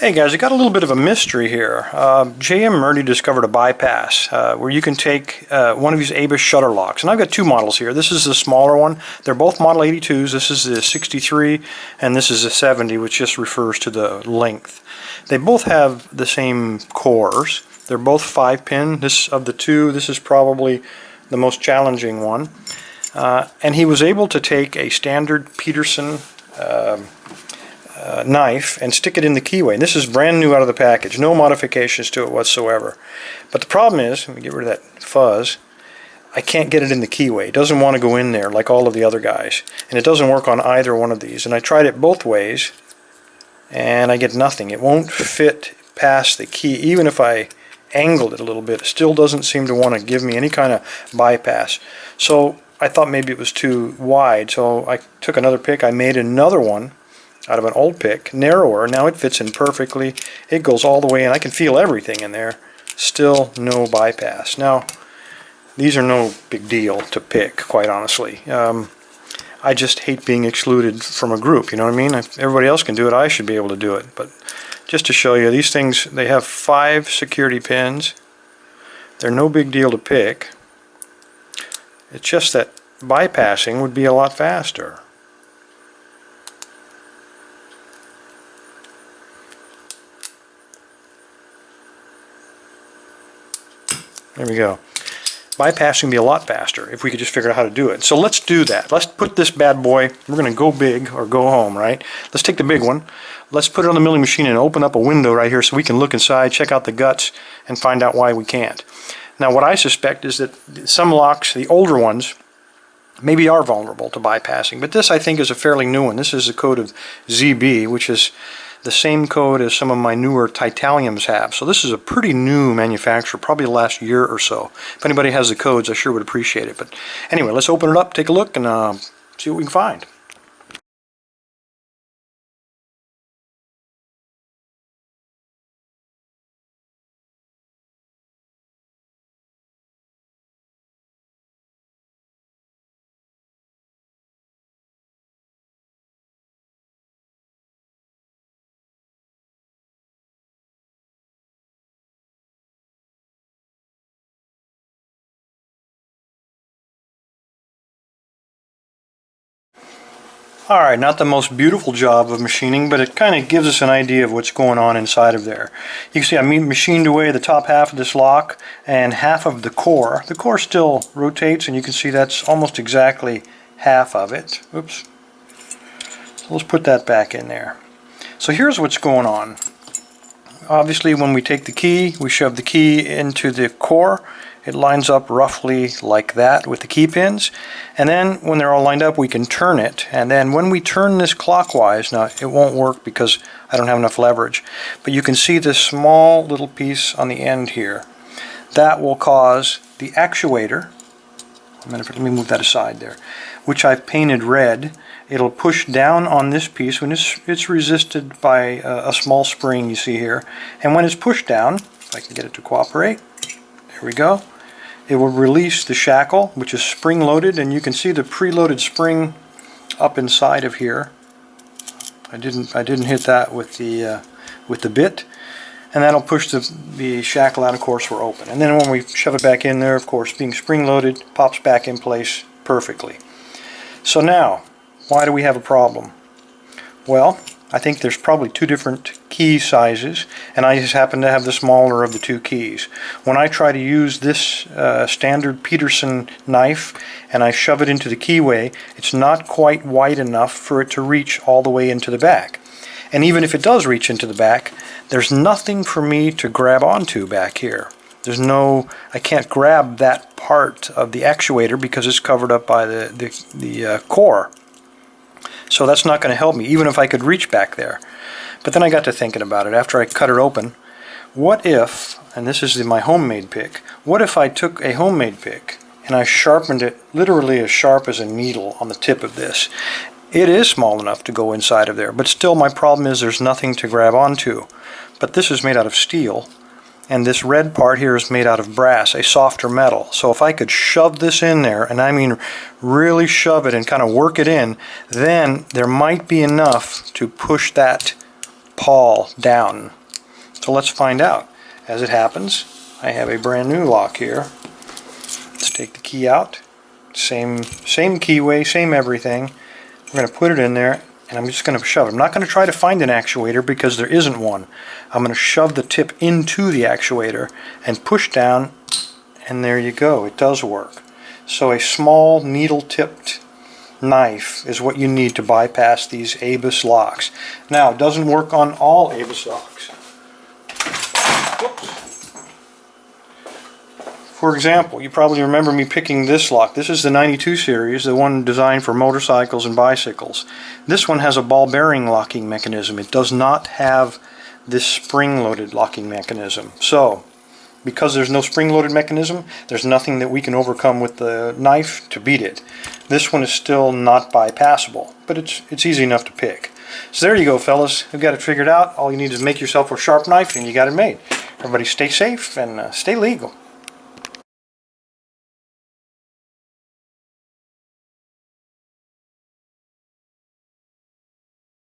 Hey guys, I got a little bit of a mystery here. JM Murdy discovered a bypass where you can take one of these ABUS shutter locks. And I've got two models here. This is the smaller one. They're both Model 82s. This is the 63 and this is the 70, which just refers to the length. They both have the same cores. They're both 5-pin. This of the two, this is probably the most challenging one. And he was able to take a standard Peterson knife and stick it in the keyway. And this is brand new out of the package, no modifications to it whatsoever. But the problem is, let me get rid of that fuzz, I can't get it in the keyway. It doesn't want to go in there like all of the other guys. And it doesn't work on either one of these. And I tried it both ways and I get nothing. It won't fit past the key. Even if I angled it a little bit, it still doesn't seem to want to give me any kind of bypass. So I thought maybe it was too wide. So I took another pick. I made another one out of an old pick, narrower. Now it fits in perfectly. It goes all the way in. I can feel everything in there. Still no bypass. Now, these are no big deal to pick, quite honestly. I just hate being excluded from a group, you know what I mean? If everybody else can do it, I should be able to do it. But just to show you, these things, they have 5 security pins. They're no big deal to pick. It's just that bypassing would be a lot faster. There we go. Bypassing would be a lot faster if we could just figure out how to do it. So let's do that. Let's put this bad boy, we're going to go big or go home, right? Let's take the big one. Let's put it on the milling machine and open up a window right here so we can look inside, check out the guts, and find out why we can't. Now what I suspect is that some locks, the older ones, maybe are vulnerable to bypassing. But this I think is a fairly new one. This is the code of ZB, which is the same code as some of my newer titaniums have. So this is a pretty new manufacturer, probably the last year or so. If anybody has the codes, I sure would appreciate it. But anyway, let's open it up, take a look, and see what we can find. Alright, not the most beautiful job of machining, but it kind of gives us an idea of what's going on inside of there. You can see I machined away the top half of this lock and half of the core. The core still rotates, and you can see that's almost exactly half of it. Oops. So let's put that back in there. So here's what's going on. Obviously when we take the key, we shove the key into the core. It lines up roughly like that with the key pins, and then when they're all lined up we can turn it, and then when we turn this clockwise, now it won't work because I don't have enough leverage, but you can see this small little piece on the end here. That will cause the actuator, let me move that aside there, which I've painted red. It'll push down on this piece when it's resisted by a small spring you see here, and when it's pushed down, if I can get it to cooperate, there we go, it will release the shackle, which is spring loaded, and you can see the preloaded spring up inside of here. I didn't hit that with the bit, and that'll push the shackle out. Of course we're open, and then when we shove it back in there, of course being spring loaded, pops back in place perfectly. So now, why do we have a problem? Well, I think there's probably 2 different key sizes, and I just happen to have the smaller of the 2 keys. When I try to use this standard Peterson knife and I shove it into the keyway, it's not quite wide enough for it to reach all the way into the back. And even if it does reach into the back, there's nothing for me to grab onto back here. I can't grab that part of the actuator because it's covered up by the core. So that's not going to help me, even if I could reach back there. But then I got to thinking about it after I cut it open. What if, and this is my homemade pick, what if I took a homemade pick and I sharpened it literally as sharp as a needle on the tip of this? It is small enough to go inside of there, but still my problem is there's nothing to grab onto. But this is made out of steel, and this red part here is made out of brass, a softer metal. So if I could shove this in there, and I mean really shove it and kind of work it in, then there might be enough to push that pawl down. So let's find out. As it happens, I have a brand new lock here. Let's take the key out. Same keyway, same everything. We're going to put it in there, and I'm just going to shove it. I'm not going to try to find an actuator because there isn't one. I'm going to shove the tip into the actuator and push down, and there you go. It does work. So a small needle-tipped knife is what you need to bypass these ABUS locks. Now, it doesn't work on all ABUS locks. Whoops. For example, you probably remember me picking this lock. This is the 92 series, the one designed for motorcycles and bicycles. This one has a ball bearing locking mechanism. It does not have this spring-loaded locking mechanism. So, because there's no spring-loaded mechanism, there's nothing that we can overcome with the knife to beat it. This one is still not bypassable, but it's easy enough to pick. So there you go, fellas. You've got it figured out. All you need is make yourself a sharp knife, and you got it made. Everybody stay safe and stay legal.